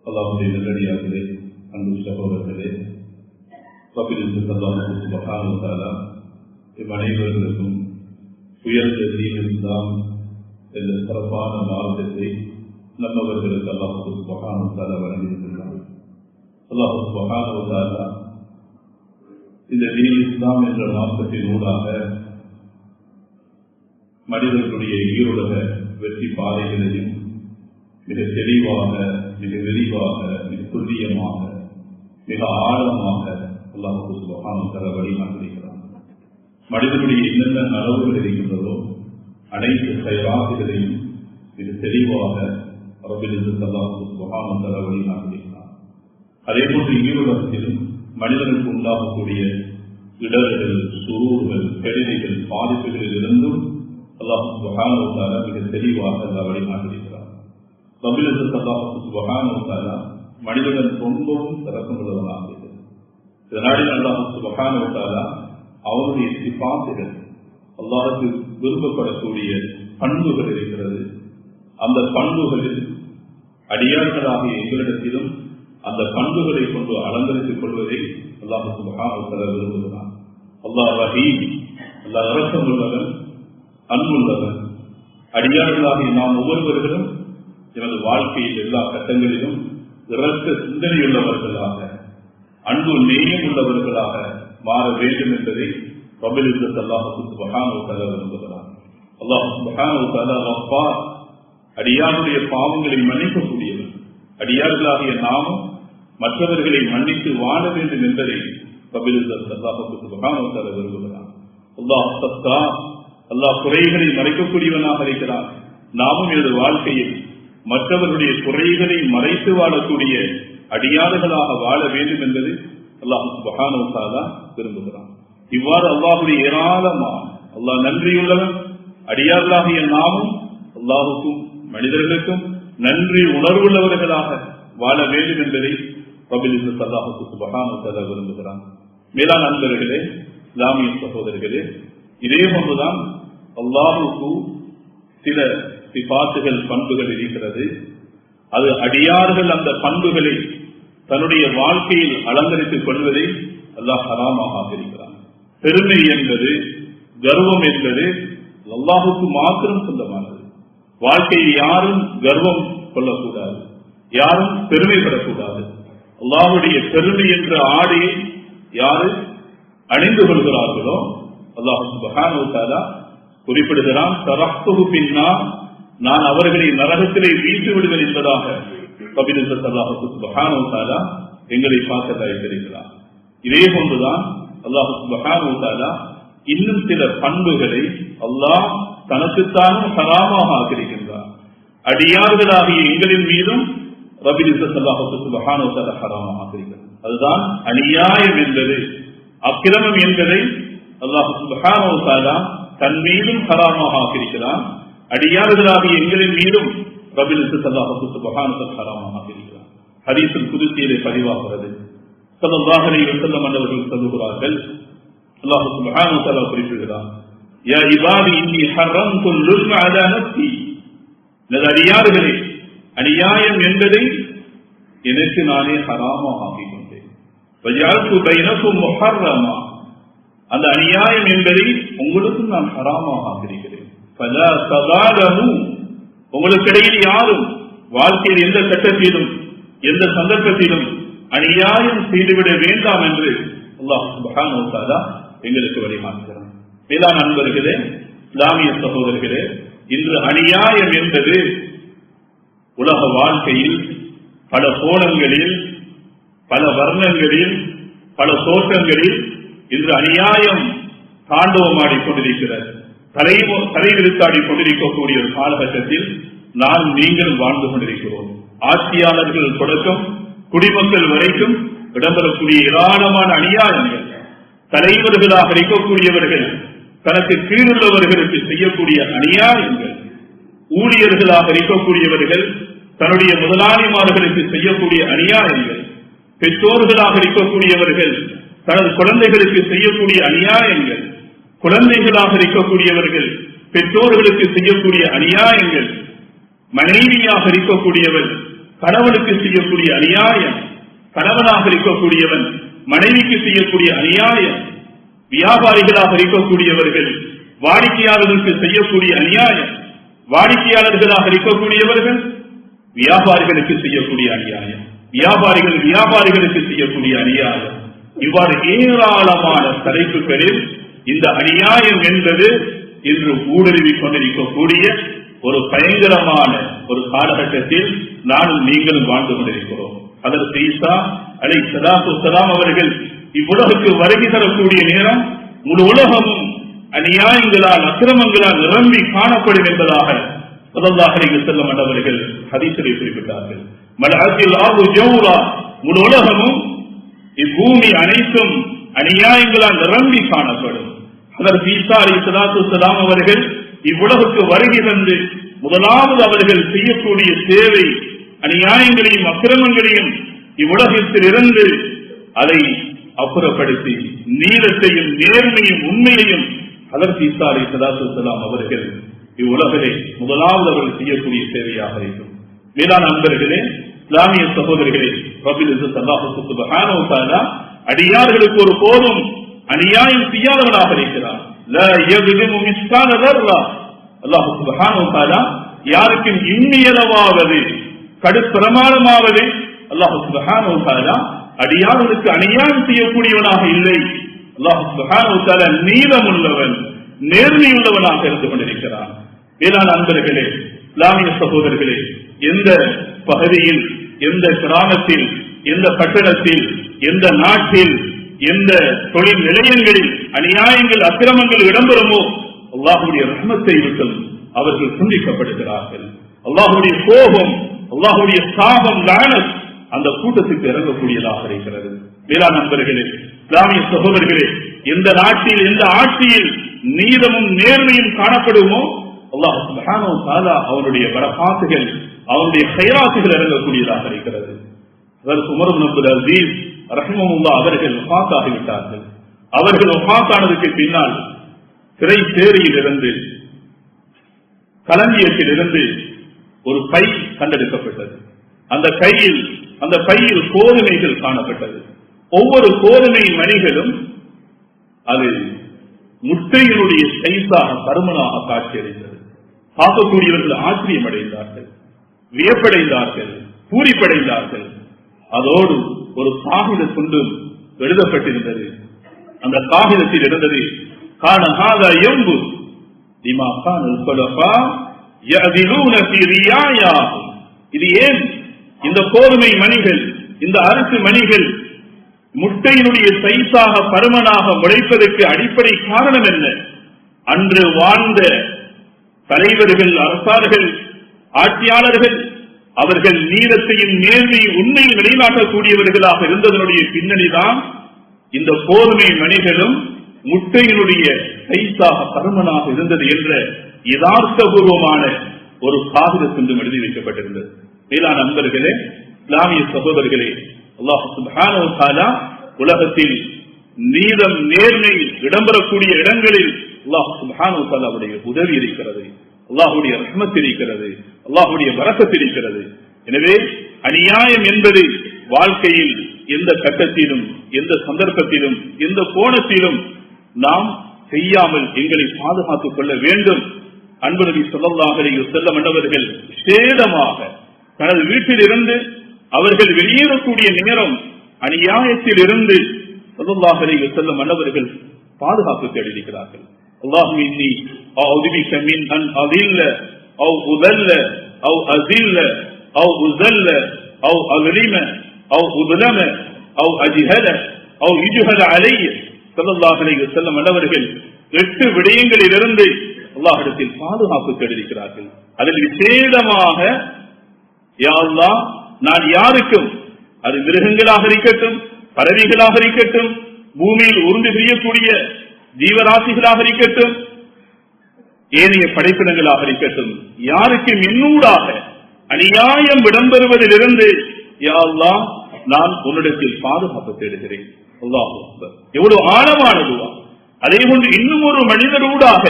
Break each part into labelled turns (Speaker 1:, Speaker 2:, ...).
Speaker 1: அல்லாஹ்வுடைய நல்லடியார்களே, அன்பு சகோதரர்களே, அல்லாஹ் சுப்ஹானஹு வ தஆலா நம் அனைவர்களுக்கும் உயர்ந்த தீன் இஸ்லாம் என்ற சிறப்பான மார்க்கத்தை நம்மவர்களுக்கு அல்லாஹ் சுப்ஹானஹு வ தஆலா வழங்கியிருக்கிறார். அல்லாஹ் சுப்ஹானஹு வ தஆலா இந்த தீன் இஸ்லாம் என்ற மார்க்கத்தின் ஊடாக மனிதர்களுடைய ஈருலக வெற்றி பாதைகளையும் மிக தெளிவாக, மிக விரிவாக, மிக துல்லியமாக, மிக ஆழமாக அல்லாஹ் சுப்ஹானஹு வ தஆலா வழிகாட்டுகிறார். மனிதனுடைய என்னென்ன நலவுகள் இருக்கின்றதோ அனைத்து செயலாக்குகளையும் மிக தெளிவாக ரப்பில் இஸ்ஸத் அல்லாஹ் சுப்ஹானஹு வ தஆலா வழிகாட்டுகிறார். அதே போன்று ஈருலகத்திலும் மனிதனுக்கு உண்டாகக்கூடிய இடர்கள், சுரூர்கள், கெடுதிகள், பாதிப்புகளில் இருந்தும் அல்லாஹ் சுப்ஹானஹு வ தஆலா மிக தெளிவாக வழிகாட்டுகிறார். ரப்பில் இஸ்ஸத் அல்லாஹ் சுப்ஹானஹு வ தஆலா மனிதன் ரொம்பவும் சிறப்புள்ளவனாக இருக்கிறது. இதனாலே அல்லாஹ் சுப்ஹானஹு வ தஆலா அவருடைய சிஃபாத்துகள், அல்லாஹ்வுக்கு விரும்பப்படக்கூடிய பண்புகள் இருக்கிறது. அந்த பண்புகளில் அடியார்களாகிய எங்களிடத்திலும் அந்த பண்புகளை கொண்டு அலங்கரித்துக் கொள்வதை அல்லாஹ் சுப்ஹானஹு வ தஆலா விரும்புகிறான். அல்லாஹ் ரஹீம், அல்லாஹ் இரக்கமுள்ளவன், அன்புள்ளவன். அடியார்களாகிய நாம் ஒவ்வொருவர்களும் எனது வாழ்க்கையில் எல்லா கட்டங்களிலும் இரக்க சிந்தனையுள்ளவர்களாக, அன்பு நேயம் உள்ளவர்களாக மாற வேண்டும் என்பதை ரப்பில் இஸ்ஸத் அல்லாஹ் சுப்ஹானஹு வ தஆலா விரும்புகிறார். அல்லாஹ் சுப்ஹானஹு வ தஆலா கஃபார், அடியாருடைய பாவங்களை மன்னிக்கக்கூடியவர். அடியார்களாகிய நாமும் மற்றவர்களை மன்னித்து வாழ வேண்டும் என்பதை ரப்பில் இஸ்ஸத் அல்லாஹ் சுப்ஹானஹு வ தஆலா விரும்புகிறார். அல்லாஹ் சத்தார், அல்லாஹ் குறைகளை மறைக்கக்கூடியவனாக இருக்கிறார். நாமும் எனது வாழ்க்கையில் மற்றவர்களுடைய குறைகளை மறைத்து வாழக்கூடிய அடியார்களாக வாழ வேண்டும் என்பது அல்லாஹ் சுப்ஹானஹு வ தஆலா விரும்புகிறான். இவ்வாறு அல்லாஹ்வுடைய ஏராளமான, அல்லாஹ் நன்றியுள்ளவன். அடியார்களாகிய நாமும் அல்லாஹுக்கும் மனிதர்களுக்கும் நன்றி உணர்வுள்ளவர்களாக வாழ வேண்டும் என்பதை ரப்பில் இஸ்ஸத் அல்லாஹ் சுப்ஹானஹு வ தஆலா விரும்புகிறான். மேலான நண்பர்களே, இஸ்லாமிய சகோதரர்களே, இதே போன்றுதான் அல்லாஹுக்கு சில சிஃபாத்துகள், பண்புகள் இருக்கிறது. அது அடியார்கள் அந்த பண்புகளை தன்னுடைய வாழ்க்கையில் அலங்கரித்துக் கொள்வதை அல்லாஹ் ஹராமாக ஆக்கியிருக்கிறான். பெருமை என்பது, கர்வம் என்பது அல்லாஹுக்கு மாத்திரம் சொந்தமானது. வாழ்க்கையில் யாரும் கர்வம் கொள்ளக்கூடாது, யாரும் பெருமைப்படக்கூடாது. அல்லாஹுடைய பெருமை என்ற ஆடையை யாரு அணிந்து கொள்கிறார்களோ அல்லாஹ் சுப்ஹானஹு வ தஆலா குறிப்பிடுகிறான், தரஹ்துஹு பின்னார், நான் அவர்களை நரகத்திலே வீழ்த்தி விடுவேன் என்பதாக ரப்பில் இஸ்ஸத் அல்லாஹ் சுப்ஹானஹு வ தஆலா எங்களை பார்க்க தயாரிக்கிறார். இதே போன்றுதான் அல்லாஹ் சுப்ஹானஹு வ தஆலா இன்னும் சில பண்புகளை அல்லாஹ் தனக்குத்தானும் ஹராமாக ஆக்கியிருக்கின்றார். அடியார்களாகிய எங்களின் மீதும் ரப்பில் இஸ்ஸத் அல்லாஹ் சுப்ஹானஹு வ தஆலா ஹராமாக ஆக்கியிருக்கிறார். அதுதான் அநியாயம் என்பது, அக்கிரமம் என்பதை அல்லாஹ் சுப்ஹானஹு வ தஆலா தன் மீதும் ஹராமாக ஆக்கியிருக்கிறார். அடியார்களாகிய எங்களின் மீதும் ரப்பில் இஸ்ஸத் அல்லாஹ் சுப்ஹானஹு வ தஆலா ஹராமாக ஆக்கியிருக்கிறார். ஹதீஸுல் குதுஸியிலே பதிவாகிறது. ஸல்லல்லாஹு அலைஹி வஸல்லம் அவர்கள் சொல்கிறார்கள், அல்லாஹ் சுப்ஹானஹு வ தஆலா குறிப்பிடுகிறார், யா இபாதி இன்னி ஹர்ரம்துல் லுல்ம அலா நஃப்ஸி, அடியார்களே, அநியாயம் என்பதை எனக்கு நானே ஹராமாக ஆக்கிக் கொண்டேன். வஜஅல்து பைனக்கும் முஹர்ரமா, அந்த அநியாயம் என்பதை உங்களுக்கும் நான் ஹராமாக ஆக்கியிருக்கிறேன். ஃபலா தஸாலமு, உங்களுக்கிடையில் யாரும் வாழ்க்கையில் எந்த கட்டத்திலும் எந்த சந்தர்ப்பத்திலும் அநியாயம் செய்துவிட வேண்டாம் என்று அல்லாஹ் சுப்ஹானஹு வ தஆலா எங்களுக்கு வழிகாட்டுகிறார். மேலான நண்பர்களே, இஸ்லாமிய சகோதரர்களே, இன்று அநியாயம் என்பது உலக வாழ்க்கையில் பல கோணங்களில், பல வர்ணங்களில், பல தோற்றங்களில் இன்று அநியாயம் தாண்டவமாடிக் கொண்டிருக்கிறது. தலைவிரித்தாடி கொண்டிருக்கக்கூடிய ஒரு காலகட்டத்தில் நான் நீங்கள் வாழ்ந்து கொண்டிருக்கிறோம். ஆட்சியாளர்கள் தொடக்கம் குடிமக்கள் வரைக்கும் இடம்பெறக்கூடிய ஏராளமான அநியாயங்கள், தலைவர்களாக இருக்கக்கூடியவர்கள் தனக்கு கீழுள்ளவர்களுக்கு செய்யக்கூடிய அநியாயங்கள், ஊழியர்களாக இருக்கக்கூடியவர்கள் தன்னுடைய முதலாளிமார்களுக்கு செய்யக்கூடிய அநியாயங்கள், பெற்றோர்களாக இருக்கக்கூடியவர்கள் தனது குழந்தைகளுக்கு செய்யக்கூடிய அநியாயங்கள், குழந்தைகளாக இருக்கக்கூடியவர்கள் பெற்றோர்களுக்கு செய்யக்கூடிய அநியாயங்கள், மனைவியாக இருக்கக்கூடியவர் கணவனுக்கு செய்யக்கூடிய அநியாயம், கணவனாக இருக்கக்கூடியவன் மனைவிக்கு செய்யக்கூடிய அநியாயம், வியாபாரிகளாக இருக்கக்கூடியவர்கள் வாடிக்கையாளர்களுக்கு செய்யக்கூடிய அநியாயம், வாடிக்கையாளர்களாக இருக்கக்கூடியவர்கள் வியாபாரிகளுக்கு செய்யக்கூடிய அநியாயம், வியாபாரிகளுக்கு செய்யக்கூடிய அநியாயம், இவ்வாறு ஏராளமான தலைப்புகளில் இந்த அநியாயம் என்பது இன்று ஊடுருவிக் கொண்டிருக்கக்கூடிய ஒரு பயங்கரமான ஒரு காலகட்டத்தில் நானும் நீங்களும் வாழ்ந்து கொண்டிருக்கிறோம். அதற்கு ஈசா அலைஹிஸ்ஸலாத்து வஸ்ஸலாம் அவர்கள் இவ்வுலகுக்கு வருகை தரக்கூடிய நேரம் முழு உலகமும் அநியாயங்களால் அக்கிரமங்களால் நிரம்பி காணப்படும் என்பதாக ஸல்லல்லாஹு அலைஹி வஸல்லம் அவர்கள் ஹதீஸிலே குறிப்பிட்டார்கள். மலஅத்தில் ஆஹு ஜௌரா, முழு உலகமும் இப்பூமி அனைத்தும் அநியாயங்களால் நிரம்பி காணப்படும். அதற்கு ஈசா அலைஹிஸ்ஸலாத்து வஸ்ஸலாம் அவர்கள் இவ்வுலகுக்கு வருகை தந்து முதலாவது அவர்கள் செய்யக்கூடிய சேவை அநியாயங்களையும் அக்கிரமங்களையும் இவ்வுலகத்தில் இருந்து அதை அப்புறப்படுத்தி நீதத்தையும் நேர்மையும் உண்மையையும் அதற்கு ஈசா அலைஹிஸ்ஸலாத்து வஸ்ஸலாம் அவர்கள் இவ்வுலகிலே முதலாவது அவர்கள் செய்யக்கூடிய சேவையாக இருக்கும். மேலான அன்பர்களே, இஸ்லாமிய சகோதரர்களே, ரப்பில் இஸ்ஸத் அல்லாஹ் சுப்ஹானஹு வ தஆலா அடியார்களுக்கு ஒரு போதும் அநியாயம் செய்யாதவனாக இருக்கிறார். லா யظلمு மிஸ்கால ذرة, அல்லாஹ் சுப்ஹானஹு வ தஆலா யாருக்கும் இன்னியளவாவது கடுப்பிரமாணமாவது அல்லாஹ் சுப்ஹானஹு வ தஆலா அடியார்களுக்கு அநியாயம் செய்யக்கூடியவனாக இல்லை. அல்லாஹ் சுப்ஹானஹு வ தஆலா நீதமுள்ளவன், நேர்மையுள்ளவனாக இருந்து கொண்டிருக்கிறான். மேலான அன்பர்களே, இஸ்லாமிய சகோதரர்களே, எந்த பகுதியில், எந்த கிராமத்தில், எந்த பட்டணத்தில், எந்த நாட்டில், எந்த தொழில் நிலையங்களில் அநியாயங்கள் அக்கிரமங்கள் இடம்பெறுமோ அல்லாஹ்வுடைய ரஹ்மத்தை விட்டும் அவர்கள் துண்டிக்கப்படுகிறார்கள். அல்லாஹ்வுடைய கோபம், அல்லாஹ்வுடைய சாபம், லானத் அந்த கூட்டத்துக்கு இறங்கக்கூடியதாக இருக்கிறது. மேலான நண்பர்களே, இஸ்லாமிய சகோதரர்களே, எந்த நாட்டில், எந்த ஆட்சியில் நீதமும் நேர்மையும் காணப்படுமோ அல்லாஹ் சுப்ஹானஹு வ தஆலா அவருடைய பரக்காத்துகள், அவருடைய கைராத்துகள் இறங்கக்கூடியதாக இருக்கிறது. அதற்கு உமர் இப்னு அப்துல் அஸீஸ் ரஹிமஹுல்லாஹ் அவர்கள் வஃபாத்தாகிவிட்டார்கள். அவர்கள் வஃபாத்தானதுக்கு பின்னால் சிறை சேரியிலிருந்து, களஞ்சியத்திலிருந்து ஒரு பை கண்டெடுக்கப்பட்டது. அந்த பையில் கோதுமைகள் காணப்பட்டது. ஒவ்வொரு கோதுமை மணிகளும் அது முட்டையினுடைய சைஸாக பருமனாக காட்சியடைந்தது. பார்க்கக்கூடியவர்கள் ஆச்சரியம் அடைந்தார்கள், வியப்படைந்தார்கள், பூரிப்படைந்தார்கள். அதோடு ஒரு காகித துண்டு எழுதப்பட்டிருந்தது. அந்த காகிதத்தில் இருந்தது, கான ஹாதா யம்பு லிமா கானல் குலஃபா யஅதிலூன ஃபீ ரியாயாஹும். இது ஏன் இந்த கோதுமை மணிகள், இந்த அரிசி மணிகள் முட்டையினுடைய சைஸாக பருமனாக முளைப்பதற்கு அடிப்படை காரணம் என்ன? அன்று வாழ்ந்த தலைவர்கள், அரசார்கள், ஆட்சியாளர்கள் அவர்கள் நீதத்தையும் நேர்மையும் உண்மையில் நிலைநாட்டக்கூடியவர்களாக இருந்ததனுடைய பின்னணிதான் இந்த கோதுமை மணிகளும் முட்டையினுடைய சைஸாக பருமனாக இருந்தது என்ற யதார்த்தபூர்வமான ஒரு காகித துண்டும் எழுதி வைக்கப்பட்டிருந்தது. மேலான நண்பர்களே, இஸ்லாமிய சகோதரர்களே, அல்லாஹ் சுப்ஹானஹு வ தஆலா உலகத்தில் நீதம் நேர்மை இடம்பெறக்கூடிய இடங்களில் அல்லாஹ் சுப்ஹானஹு வ தஆலாவுடைய உதவி இருக்கிறது, அல்லாஹ்வுடைய ரஹ்மத் இருக்கிறது, அல்லாஹ்வுடைய பரக்கத் இருக்கிறது. எனவே அநியாயம் என்பது வாழ்க்கையில் எந்த கட்டத்திலும், எந்த சந்தர்ப்பத்திலும், எந்த கோணத்திலும் நாம் செய்யாமல் எங்களை பாதுகாத்துக் கொள்ள வேண்டும். அன்பு நபி ஸல்லல்லாஹு அலைஹி வஸல்லம் அவர்கள் சேதமாக தனது வீட்டில் இருந்து அவர்கள் வெளியேறக்கூடிய நேரம் அநியாயத்தில் இருந்து ஸல்லல்லாஹு அலைஹி வஸல்லம் அவர்கள் பாதுகாப்பு தேடியிருக்கிறார்கள். அல்லாஹும்ம இன்னி அஊது பிக மின் அன் அஸில்ல அவ் உதல்ல அவ் அஸில்ல அவ் உஸல்ல அவ் அஸலிம அவ் உத்லம அவ் அஜ்ஹல அவ் யுஜ்ஹல அலைய. ஸல்லல்லாஹு அலைஹி வஸல்லம் அவர்கள் 8 விடயங்களிலிருந்து அல்லாஹ்விடத்தில் பாதுகாப்பு தேடியிருக்கிறார்கள். அதில் விசேடமாக, யா அல்லாஹ், நான் யாருக்கும், அது மிருகங்களாக இருக்கட்டும், பறவைகளாக இருக்கட்டும், பூமியில் உருண்டு செய்யக்கூடிய ஜீவராசிகளாக இருக்கட்டும், ஏனைய படைப்பினங்களாக இருக்கட்டும், யாருக்கும் என்னூடாக அநியாயம் இடம்பெறுவதிலிருந்து யா அல்லாஹ் நான் உன்னிடத்தில் பாதுகாப்பு தேடுகிறேன். அல்லாஹ் அக்பர். எவ்வளவு ஆழமானதுவா! அதே போன்று இன்னும் ஒரு மனிதரூடாக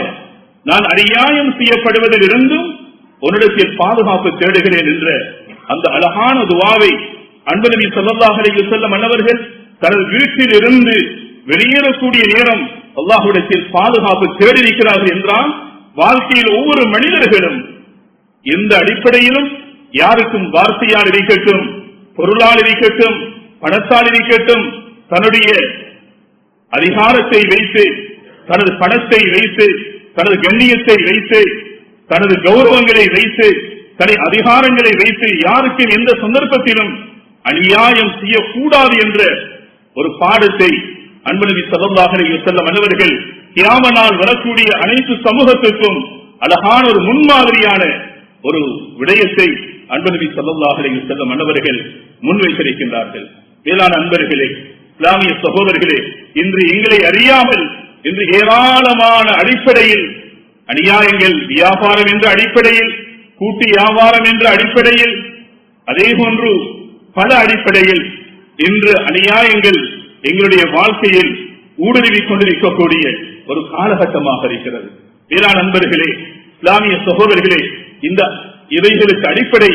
Speaker 1: நான் அநியாயம் செய்யப்படுவதிலிருந்தும் உன்னிடத்தில் பாதுகாப்பு தேடுகிறேன் என்ற அந்த அழகான துஆவை அன்பு நபி ஸல்லல்லாஹு அலைஹி வஸல்லம் அன்னவர்கள் தனது வீட்டில் இருந்து வெளியேறக்கூடிய நேரம் அல்லாஹ்விடத்தில் பாதுகாப்பு தேடியிருக்கிறார்கள் என்றால், வாழ்க்கையில் ஒவ்வொரு மனிதர்களும் எந்த அடிப்படையிலும் யாருக்கும் வார்த்தையால் இருக்கட்டும், பொருளால் இருக்கட்டும், பணத்தால் இருக்கட்டும், தன்னுடைய அதிகாரத்தை வைத்து, தனது பணத்தை வைத்து, தனது கண்ணியத்தை வைத்து, தனது கௌரவங்களை வைத்து, தனது அதிகாரங்களை வைத்து யாருக்கும் எந்த சந்தர்ப்பத்திலும் அநியாயம் செய்யக்கூடாது என்ற ஒரு பாடத்தை அன்பு நபி ஸல்லல்லாஹு அலைஹி வஸல்லம் அன்னவர்கள் கியாம நாள் வரக்கூடிய அனைத்து சமூகத்திற்கும் அழகான ஒரு முன்மாதிரியான ஒரு விடயத்தை அன்பு நபி ஸல்லல்லாஹு அலைஹி வஸல்லம் அன்னவர்கள் முன்வைத்திருக்கின்றார்கள். மேலான அன்பர்களே, இஸ்லாமிய சகோதரர்களே, இன்று எங்களை அறியாமல் இன்று ஏராளமான அடிப்படையில் அநியாயங்கள், வியாபாரம் என்ற அடிப்படையில், கூட்டு வியாபாரம் என்ற அடிப்படையில், அதே போன்று பல அடிப்படையில் இன்று அநியாயங்கள் எங்களுடைய வாழ்க்கையில் ஊடுருவிக் கொண்டிருக்கக்கூடிய ஒரு காலகட்டமாக இருக்கிறது. மேலான நண்பர்களே, இஸ்லாமிய சகோதரர்களே, இந்த இவைகளுக்கு அடிப்படை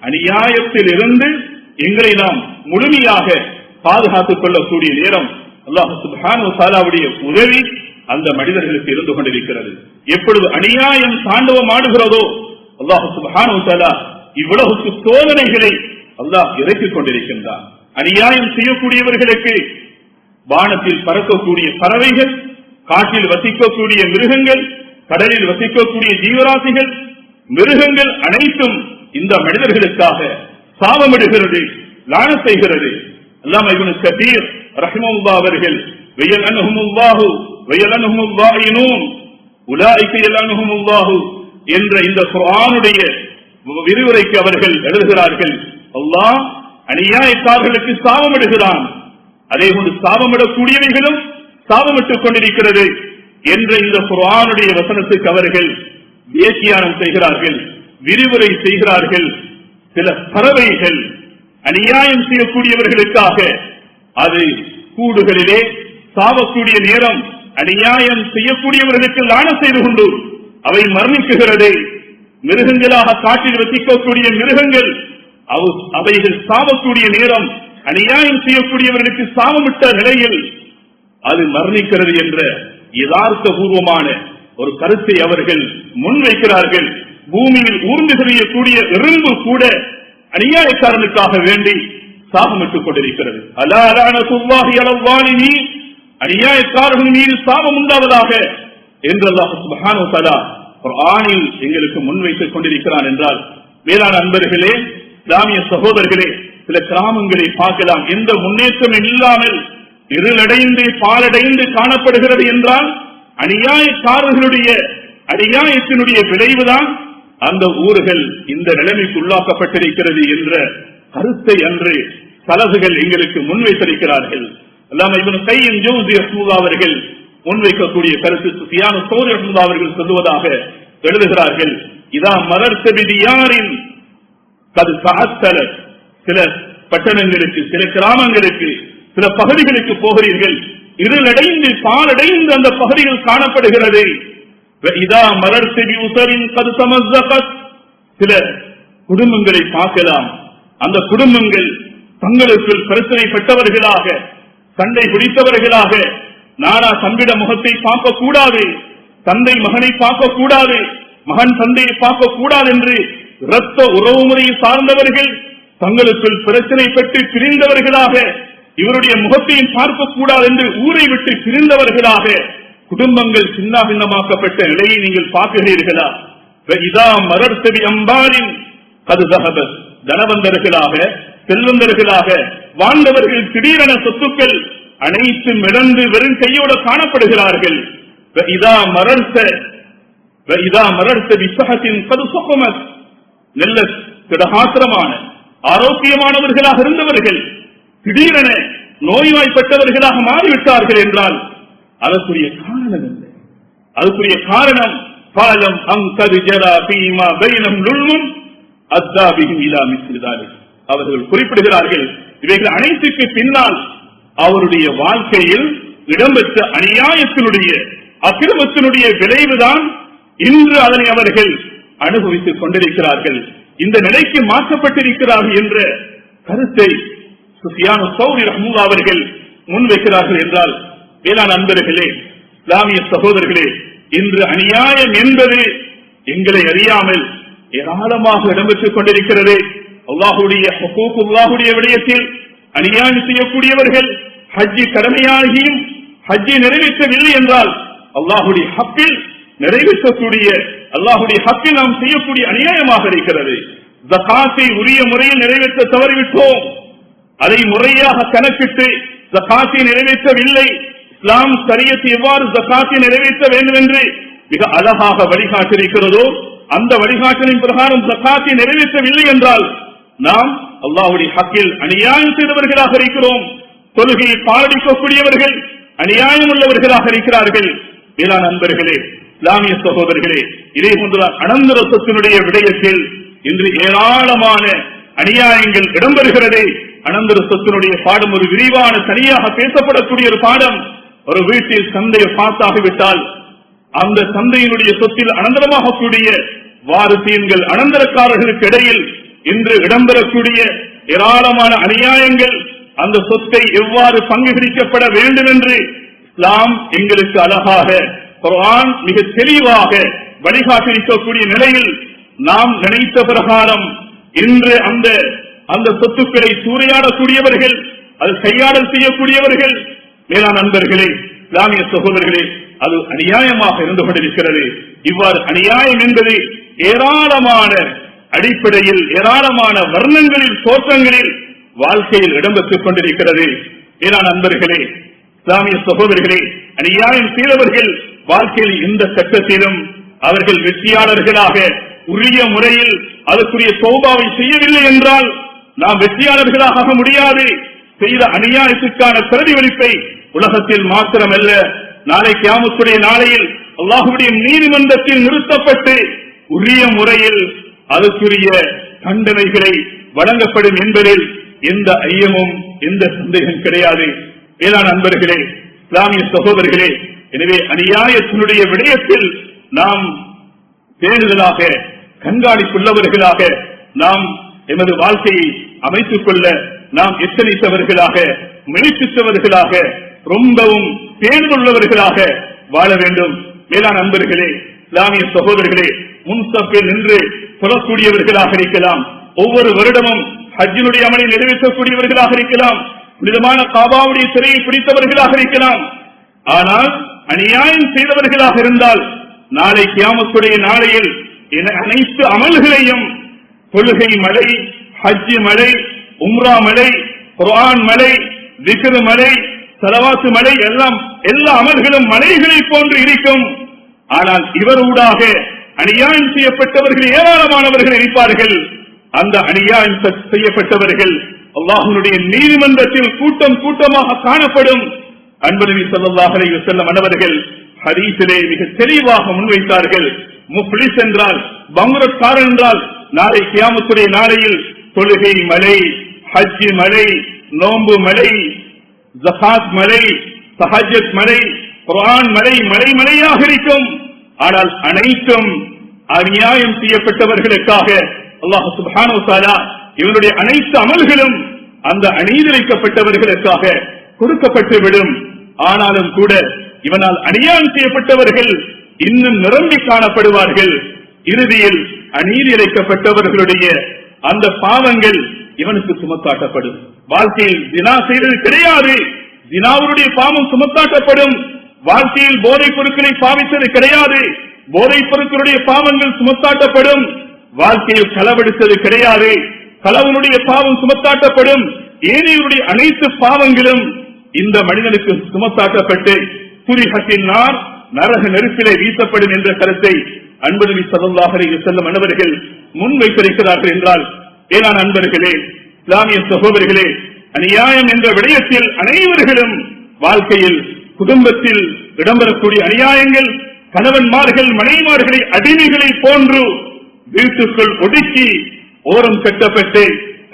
Speaker 1: அநியாயத்தில் இருந்து எங்களை நாம் முழுமையாக பாதுகாத்துக் கொள்ளக்கூடிய நேரம் அல்லாஹ் சுப்ஹானஹு வ தஆலாவுடைய உதவி அந்த மனிதர்களுக்கு இருந்து கொண்டிருக்கிறது. எப்பொழுது அநியாயம் தாண்டவமாடுகிறதோ அல்லாஹ் சுப்ஹானஹு வ தஆலா இவ்வளவுக்கு சோதனைகளை அல்லாஹ் இறக்கிக் கொண்டிருக்கின்றார். அநியாயம் செய்யக்கூடியவர்களுக்கு வானத்தில் பறக்கக்கூடிய பறவைகள், காட்டில் வசிக்கக்கூடிய மிருகங்கள், கடலில் வசிக்கக்கூடிய ஜீவராசிகள், மிருகங்கள் அனைத்தும் இந்த மனிதர்களுக்காக சாபமிடுகிறது, லானத் செய்கிறது. அல்லாமா இப்னு கதீர் ரஹிமஹுல்லாஹ் அவர்கள் வயலனஹுமுல்லாஹு வயலனஹுமுல்லாஹினூன் உலாயிக யலனஹுமுல்லாஹு என்ற இந்த குர்ஆனுடைய விரிவுரைக்கு அவர்கள் எழுதுகிறார்கள், அல்லாஹ் அநியாயக்காரர்களுக்கு சாபமிடுகிறான், அதே போன்று சாபமிடக்கூடியவைகளும் சாபமிட்டுக் கொண்டிருக்கிறது என்ற இந்த குர்ஆனுடைய வசனத்துக்கு அவர்கள் வியாக்கியானம் செய்கிறார்கள், விரிவுரை செய்கிறார்கள். சில பறவைகள் அநியாயம் செய்யக்கூடியவர்களுக்காக அது கூடுகளிலே சாவக்கூடிய நேரம் அநியாயம் செய்யக்கூடியவர்களுக்கு லானத் செய்து கொண்டு அவை மரணிக்குகிறது. மிருகங்களாக காட்டில் வசிக்கக்கூடிய மிருகங்கள் அவைகள் சாவக்கூடிய நேரம் அநியாயம் செய்யக்கூடியவர்களுக்கு சாபமிட்ட நிலையில் அது மரணிக்கிறது என்ற யதார்த்த பூர்வமான ஒரு கருத்தை அவர்கள் முன்வைக்கிறார்கள். பூமியில் ஊர்ந்து தெரியக்கூடிய எறும்பு கூட அநியாயக்காரனுக்காக வேண்டி சாபமிட்டுக் கொண்டிருக்கிறது. அலா லஅனத்துல்லாஹி அலல் ஸாலிமீன், அநியாயக்காரர்கள் மீது சாபம் உண்டாவதாக என்று அல்லாஹ் சுப்ஹானஹு வ தஆலா குர்ஆனில் எங்களுக்கு முன்வைத்துக் கொண்டிருக்கிறான் என்றால், மேலான அன்பர்களே, இஸ்லாமிய சகோதரர்களே, சில கிராமங்களை பார்க்கலாம், எந்த முன்னேற்றம் இல்லாமல் இருளடைந்து பாலடைந்து காணப்படுகிறது என்றால் அநியாயக்காரர்களுடைய அநியாயத்தினுடைய விளைவுதான் அந்த ஊர்கள் இந்த நிலைமைக்கு உள்ளாக்கப்பட்டிருக்கிறது என்ற கருத்தை அன்று சலஃபுகள் எங்களுக்கு முன்வைத்திருக்கிறார்கள். அல்லாமா இப்னு கையிம் ஜௌஸி ரஹ்மத்துல்லாஹி அவர்கள் முன்வைக்கக்கூடிய கருத்து சுஃபியான் ஸௌரி ரஹ்மத்துல்லாஹி அவர்கள் சொல்வதாக எழுதுகிறார்கள், இதா மரர்த பிதியாரின் கது தஅத்தல, சில பட்டணங்களுக்கு, சில கிராமங்களுக்கு, சில பகுதிகளுக்கு போகிறீர்கள், இருளடைந்து பாலடைந்து அந்த பகுதிகள் காணப்படுகிறது. இதா மலர்த்தி உசரின் கது தமஸ்ஸகத், சில குடும்பங்களை பார்க்கலாம், அந்த குடும்பங்கள் தங்களுக்குள் பிரச்சனைப்பட்டவர்களாக, சண்டை பிடித்தவர்களாக, நானா தம்பிட முகத்தை பார்க்க கூடாது, தந்தை மகனை பார்க்க கூடாது, மகன் தந்தையை பார்க்க கூடாது என்று இரத்த உறவு முறையை சார்ந்தவர்கள் தங்களுக்குள் பிரச்சனைப்பட்டு பிரிந்தவர்களாக, இவருடைய முகத்தையும் பார்க்க கூடாது என்று ஊரை விட்டு பிரிந்தவர்களாக குடும்பங்கள் சின்ன பின்னமாக்கப்பட்ட நிலையை நீங்கள் பார்க்கிறீர்களா? இதா மரர்த்தவி அம்பாரின் அது தகவல், தனவந்தர்களாக செல்வந்தர்களாக வாழ்ந்தவர்கள் திடீரென சொத்துக்கள் அனைத்தும் இழந்து வெறும் கையோடு காணப்படுகிறார்கள். இதா மரர்த்த விசகத்தின் கது சொகமத், நல்ல திடகாத்திரமான ஆரோக்கியமானவர்களாக இருந்தவர்கள் திடீரென நோய்வாய்ப்பட்டவர்களாக மாறிவிட்டார்கள் என்றால் அதற்குரிய காரணம் இல்லை. அதுக்குரிய காரணம் பாலம் அங்கது ஜரா பீமா பைனம் லுல்முன் அத்தாபிஹிம் இலா மிஸ்லி தாலிக். அவர்கள் குறிப்பிடுகிறார்கள், இவைகள் அனைத்துக்கு பின்னால் அவருடைய வாழ்க்கையில் இடம்பெற்ற அநியாயத்தினுடைய அக்கிரமத்தினுடைய விளைவுதான் இன்று அதனை அவர்கள் அனுபவித்துக் கொண்டிருக்கிறார்கள். இந்த நிலைக்கு மாற்றப்பட்டிருக்கிறார்கள் என்ற கருத்தை சுஃபியான் ஸௌரி ரஹ்மத்துல்லாஹி அவர்கள் முன்வைக்கிறார்கள் என்றால், வேளாண் அன்பர்களே, இஸ்லாமிய சகோதரர்களே, இன்று அநியாயம் என்பது எங்களை அறியாமல் ஏராளமாக இடம்பெற்றுக் கொண்டிருக்கிறது. அல்லாஹுடைய விடயத்தில் அநியாயம் செய்யக்கூடியவர்கள் ஹஜ்ஜி கடமையாகியும் ஹஜ்ஜி நிறைவேற்றவில்லை என்றால் அல்லாஹுடைய ஹக்கில் நிறைவேற்றக்கூடிய அல்லாஹுடைய ஹக்கில் நாம் செய்யக்கூடிய அநியாயமாக இருக்கிறது. ஜகாத்தை உரிய முறையில் நிறைவேற்ற தவறிவிட்டோம், அதை முறையாக கணக்கிட்டு ஜகாத்தை நிறைவேற்றவில்லை. இஸ்லாம் ஷரியத் எவ்வாறு ஜகாத்தை நிறைவேற்ற வேண்டும் என்று மிக அழகாக வழிகாட்டிருக்கிறதோ அந்த வழிகாட்டலின் பிரகாரம் ஜகாத்தை நிறைவேற்றவில்லை என்றால் நாம் அல்லாஹ்வுடைய ஹக்கில் அநியாயம் செய்தவர்களாக இருக்கிறோம். தொழுகையை பாரடிக்கக்கூடியவர்கள் அநியாயம் உள்ளவர்களாக இருக்கிறார்கள். வேளாண் நண்பர்களே, இஸ்லாமிய சகோதரர்களே, இதே போன்றுதான் அனந்தர சொத்தினுடைய விடயத்தில் இன்று ஏராளமான அநியாயங்கள் இடம்பெறுகிறது. அனந்தர சொத்தினுடைய பாடம் ஒரு விரிவான தனியாக பேசப்படக்கூடிய ஒரு பாடம். ஒரு வீட்டில் சந்தையை பார்த்தாகிவிட்டால் அந்த சந்தையினுடைய சொத்தில் அனந்தரமாக கூடிய வாரிசுகள் அனந்தரக்காரர்களுக்கு இடையில் இன்று இடம்பெறக்கூடிய ஏராளமான அநியாயங்கள், அந்த சொத்தை எவ்வாறு பங்கு பிரிக்கப்பட வேண்டும் என்று இஸ்லாம் எங்களுக்கு அழகாக குர்ஆன் மிக தெளிவாக வழிகாட்டியிருக்கக்கூடிய நிலையில் நாம் நினைத்த பிரகாரம் இன்று அந்த சொத்துக்களை சூறையாடக்கூடியவர்கள், அது கையாடல் செய்யக்கூடியவர்கள், மேலான நண்பர்களே, இஸ்லாமிய சகோதரர்களே, அது அநியாயமாக இருந்து கொண்டிருக்கிறது. இவ்வாறு அநியாயம் என்பது ஏராளமான அடிப்படையில் ஏராளமான வர்ணங்களில் தோற்றங்களில் வாழ்க்கையில் இடம்பெற்றுக் கொண்டிருக்கிறது. மேலான நண்பர்களே, இஸ்லாமிய சகோதரர்களே, அநியாயம் செய்தவர்கள் வாழ்க்கையில் எந்த கட்டத்திலும் அவர்கள் வெற்றியாளர்களாக உரிய முறையில் அதற்குரிய தௌபாவை செய்யவில்லை என்றால் நாம் வெற்றியாளர்களாக ஆக முடியாது. செய்த அநியாயத்திற்கான பிரதிபலிப்பை உலகத்தில் மாத்திரமல்ல, நாளை கியாமத்துடைய நாளையில் அல்லாஹ்வுடைய நீதிமன்றத்தில் நிறுத்தப்பட்டு உரிய முறையில் அதற்குரிய தண்டனைகளை வழங்கப்படும் என்பதில் எந்த ஐயமும் எந்த சந்தேகம் கிடையாது. மேலான நண்பர்களே, இஸ்லாமிய சகோதரர்களே, எனவே அநியாயத்தினுடைய விடயத்தில் நாம் தேடுதலாக கண்காணிப்புள்ளவர்களாக நாம் எமது வாழ்க்கையை அமைத்துக் கொள்ள நாம் எத்தனைத்தவர்களாக மெனிப்பித்தவர்களாக ரொம்பவும் பேணுள்ளவர்களாக வாழ வேண்டும். மேலான நண்பர்களே, இஸ்லாமிய சகோதரர்களே, முன்சப்பில் நின்று சொல்லக்கூடியவர்களாக இருக்கலாம், ஒவ்வொரு வருடமும் ஹஜ்ஜினுடைய அமலை நிறைவேற்றக்கூடியவர்களாக இருக்கலாம், புனிதமான காபாவுடைய சிறையை பிடித்தவர்களாக இருக்கலாம். ஆனால் அநியாயம் செய்தவர்களாக இருந்தால் நாளை கியாமத்துடைய நாளையில் அனைத்து அமல்களையும் தொழுகை மலை, ஹஜ் மலை, உம்ரா மலை, குர்ஆன் மலை, திக்ர் மலை, ஸலவாத் மலை, எல்லா அமல்களும் மலைகளை போன்று இருக்கும். ஆனால் இவரூடாக அநியாயம் செய்யப்பட்டவர்கள் ஏராளமானவர்கள் இருப்பார்கள். அந்த அநியாயம் செய்யப்பட்டவர்கள் அல்லாஹ்வுடைய நீதிமன்றத்தில் கூட்டம் கூட்டமாக காணப்படும். அன்பு நபி ஸல்லல்லாஹு அலைஹி வஸல்லம் அவர்கள் ஹதீஸிலே மிக தெளிவாக முன்வைத்தார்கள். முஃப்லிஸ் என்றால், பங்குரத்காரன் என்றால் நாளை கியாமத்துடைய நாளையில் தொழுகை மலை, ஹஜ் மலை, நோன்பு மலை, ஜகாத் மலை, தஹஜ்ஜத் மலை, குர்ஆன் மலை, மலை மலையாக இருக்கும். ஆனால் அனைத்தும் அநியாயம் செய்யப்பட்டவர்களுக்காக அல்லாஹ் சுப்ஹானஹு வ தஆலா இவனுடைய அனைத்து அமல்களும் அந்த அநீதிக்கப்பட்டவர்களுக்காக கொடுக்கப்பட்டுவிடும். ஆனாலும் கூட இவனால் அநியாயம் செய்யப்பட்டவர்கள் இன்னும் நிரம்பி காணப்படுவார்கள். இறுதியில் அநீதி இழைக்கப்பட்டவர்களுடைய அந்த பாவங்கள் இவனுக்கு சுமத்தாட்டப்படும். வாழ்க்கையில் ஜினா செய்தது கிடையாது, ஜினாவுடைய பாவம் சுமத்தாட்டப்படும். வாழ்க்கையில் போதைப் பொருட்களை பாவித்தது கிடையாது, போதைப் பொருட்களுடைய பாவங்கள் சுமத்தாட்டப்படும். வாழ்க்கையில் களவெடுத்தது கிடையாது, களவனுடைய பாவம் சுமத்தாட்டப்படும். ஏனையுடைய அனைத்து பாவங்களும் இந்த மனிதனுக்கு சுமத்தாட்டப்பட்டு துரிஹத்தினார் நரக நெருப்பிலே வீசப்படும் என்ற கருத்தை அன்பு நபி ஸல்லல்லாஹு அலைஹி வஸல்லம் அவர்கள் முன்வைத்திருக்கிறார்கள் என்றால், மேலான அன்பர்களே, இஸ்லாமிய சகோதரர்களே, அநியாயம் என்ற விடயத்தில் அனைவர்களும் வாழ்க்கையில் குடும்பத்தில் இடம்பெறக்கூடிய அநியாயங்கள் கணவன்மார்கள் மனைவிமார்களை அடிமைகளை போன்று வீட்டுக்குள் ஒடுக்கி ஓரம் கட்டப்பட்டு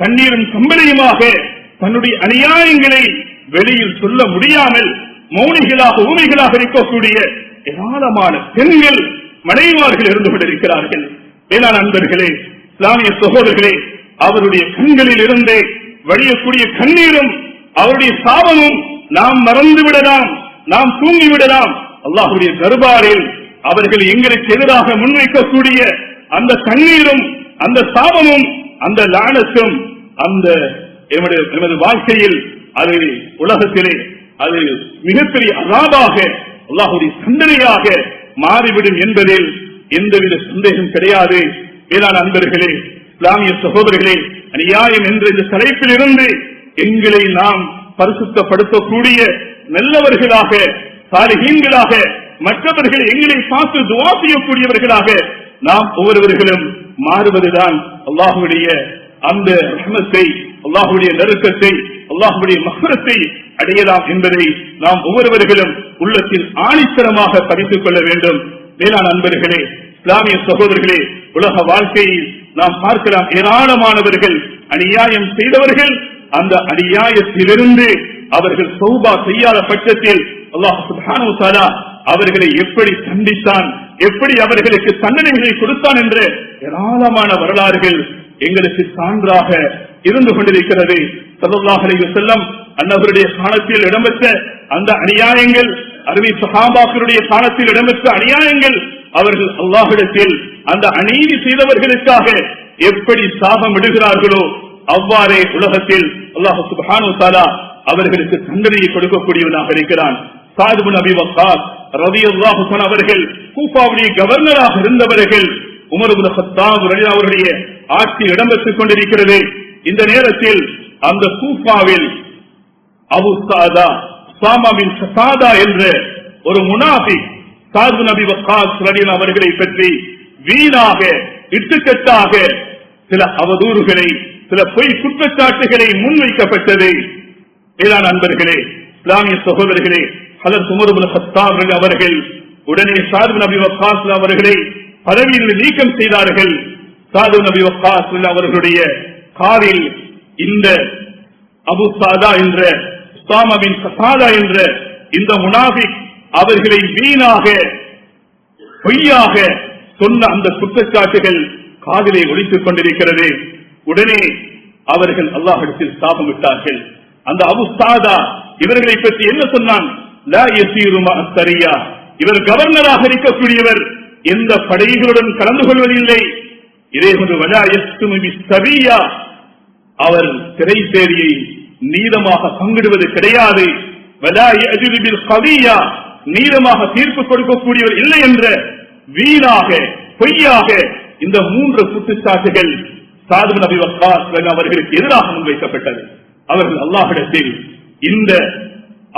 Speaker 1: கண்ணீரும் கம்பளியுமாக தன்னுடைய அநியாயங்களை வெளியில் சொல்ல முடியாமல் மௌனிகளாக ஊமைகளாக இருக்கக்கூடிய ஏராளமான பெண்கள் மனைவிமார்கள் இருந்து கொண்டிருக்கிறார்கள். மேலான நண்பர்களே, இஸ்லாமிய சகோதரர்களே, அவருடைய கண்களில் இருந்து வழியக்கூடிய கண்ணீரும் அவருடைய சாபமும் நாம் மறந்துவிடலாம், நாம் தூங்கிவிடலாம். அல்லாஹ்வுடைய தர்பாரில் அவர்கள் எங்களுக்கு எதிராக முன்வைக்கக்கூடிய அந்த கண்ணீரும் அந்த சாபமும் அந்த லானத்தும் அந்த எமது வாழ்க்கையில் அது உலகத்திலே அது மிகப்பெரிய அசாபாக அல்லாஹ்வுடைய தண்டனையாக மாறிவிடும் என்பதில் எந்தவித சந்தேகம் கிடையாது. வேளாண் அன்பர்களே, இஸ்லாமிய சகோதரர்களே, அநியாயம் என்ற இந்த தலைப்பில் இருந்து எங்களை நாம் பரிசுத்தப்படுத்தக்கூடிய நல்லவர்களாக, சாலிஹீன்களாக, மற்றவர்கள் எங்களை பார்த்து துஆ செய்யக்கூடியவர்களாக நாம் ஒவ்வொருவர்களும் மாறுவதுதான் அல்லாஹ்வுடைய அந்த ரஹ்மத்தை, அல்லாஹ்வுடைய நெருக்கத்தை, அல்லாஹ்வுடைய மக்ஃபிரத்தை அடையலாம் என்பதை நாம் ஒவ்வொருவர்களும் உள்ளத்தில் ஆணித்தரமாக பதித்துக் கொள்ள வேண்டும். வேளாண் அன்பர்களே, இஸ்லாமிய சகோதரர்களே, உலக வாழ்க்கையில் நாம் பார்க்கலாம் ஏராளமானவர்கள் அநியாயம் செய்தவர்கள். அந்த அநியாயத்திலிருந்து அவர்கள் தௌபா செய்யாத பட்சத்தில் அல்லாஹ் சுப்ஹானஹு வ தஆலா அவர்களை எப்படி தண்டித்தான், எப்படி அவர்களுக்கு தண்டனைகளை கொடுத்தான் என்ற ஏராளமான வரலாறுகள் எங்களுக்கு சான்றாக இருந்து கொண்டிருக்கிறது. ஸல்லல்லாஹு அலைஹி வஸல்லம் அன்னவருடைய காலத்தில் இடம்பெற்ற அந்த அநியாயங்கள், அருமை சஹாபாக்களுடைய காலத்தில் இடம்பெற்ற அநியாயங்கள், அவர்கள் அல்லாஹ்விடத்தில் அந்த அநீதி செய்தவர்களுக்காக எப்படி சாபம் விடுகிறார்களோ அவ்வாறே உலகத்தில் அல்லாஹ் சுப்ஹானஹு வ தஆலா அவர்களுக்கு தண்டனையை கொடுக்கக்கூடியவனாக இருக்கிறான். ஸஅத் இப்னு அபீ வக்காஸ் ரலியல்லாஹு அன்ஹு அவர்கள் கூஃபாவுடைய கவர்னராக இருந்தவர்கள். உமர் இப்னு கத்தாப் ரலியல்லாஹு அவருடைய ஆட்சி இடம்பெற்றுக் கொண்டிருக்கிறது. இந்த நேரத்தில் அந்த கூஃபாவில் அபு ஸஅதா உஸாமா பின் ஸஅதா என்ற ஒரு முனாஃபிக் ஸஅத் இப்னு அபீ வக்காஸ் ரலியல்லாஹு அவர்களை பற்றி வீணாக இட்டுக்கட்டாக சில அவதூறுகளை, சில பொய் குற்றச்சாட்டுகளை முன்வைக்கப்பட்டது. மேலான அன்பர்களே, இஸ்லாமிய சகோதரர்களே, ஹஜ்ரத் உமர் இப்னு கத்தாப் அவர்கள் உடனே ஸஅத் இப்னு அபீ வக்காஸ் அவர்களை பதவியில் நீக்கம் செய்தார்கள். ஸஅத் இப்னு அபீ வக்காஸ் அவர்களுடைய காரில் இந்த அபு ஸஅதா என்ற உஸாமா பின் ஸஅதா என்ற இந்த முனாஃபிக் அவர்களை வீணாக பொய்யாக சொன்ன அந்த குற்றச்சாட்டுகள் காதிலே ஒலித்துக் கொண்டிருக்கிறது. உடனே அவர்கள் அல்லாஹ்விடத்தில் சாபமிட்டார்கள். அந்த அபு ஸஅதா இவர்களை பற்றி என்ன சொன்னான்? லா யஸீரு மஅஸ்ஸரியா, இவர் கவர்னராக இருக்கக்கூடியவர் எந்த படைகளுடன் கலந்து கொள்வதில்லை. இதேபோன்று வலா யஸ்துமு பிஸ்ஸரியா, அவர் திரைசேரியை நீதமாக பங்கிடுவது கிடையாது. வலா யஜ்லு பில் கவியா, நீதமாக தீர்ப்பு கொடுக்கக்கூடியவர் இல்லை என்ற வீணாக பொய்யாக இந்த மூன்று குற்றச்சாட்டுகள் ஸஅத் இப்னு அபீ வக்காஸ் அவர்களுக்கு எதிராக முன்வைக்கப்பட்டது. அவர்கள் அல்லாஹ்விடத்தில் இந்த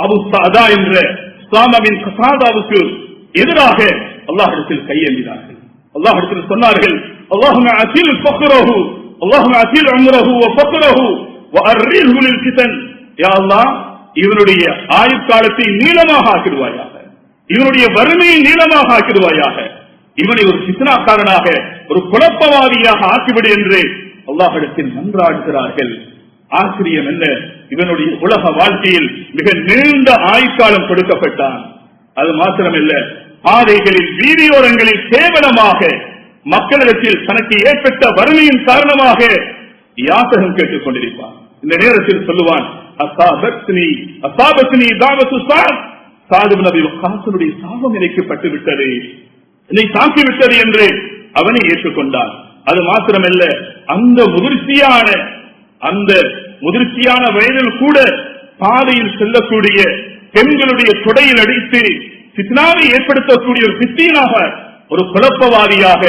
Speaker 1: அபு ஸஅதா என்ற உஸாமா பின் ஸஅதாவுக்கு எதிராக அல்லாஹ்விடத்தில் கையேந்தினார்கள். அல்லாஹ்விடத்தில் சொன்னார்கள், அல்லாஹும்ம அஸில் ஃபக்ரஹு, அல்லாஹும்ம அஸில் உம்ரஹு வ ஃபக்ரஹு வ அர்ரிஹு லில் ஃபிதன். யா அல்லாஹ், இவனுடைய ஆயுட்காலத்தை நீளமாக ஆக்கிடுவாயாக, இவனுடைய வறுமையை நீளமாக ஆக்கிடுவாயாக, இவனை ஒரு ஃபித்னாக்காரனாக, ஒரு குழப்பவாதியாக ஆக்கிவிடு என்று அல்லாஹ்விடத்தில் மன்றாடுகிறார்கள். ஆச்சரியம் என்ன, இவனுடைய உலக வாழ்க்கையில் மிக நீண்ட ஆயுட்காலம் கொடுக்கப்பட்டான். அது மாத்திரமல்ல, பாதைகளில் வீதியோரங்களில் கேவலமாக மக்களிடத்தில் தனக்கு ஏற்பட்ட வறுமையின் காரணமாக யாசகம் கேட்டுக் கொண்டிருப்பான். இந்த நேரத்தில் சொல்லுவான், அஸாபத்னி அஸாபத்னி தாவத்து ஸஅத், ஸஅத் இப்னு அபீ வக்காஸுடைய சாபம் இணைக்கப்பட்டு விட்டது, என்னை தாக்கிவிட்டது என்று அவனை ஏற்றுக்கொண்டான். அது மாத்திரமல்ல, அந்த முதிர்ச்சியான வயதில் கூட பாதையில் செல்லக்கூடிய பெண்களுடைய தொடையில் அடித்து ஃபித்னாவை ஏற்படுத்தக்கூடிய ஒரு ஃபித்தீனாக, ஒரு குழப்பவாதியாக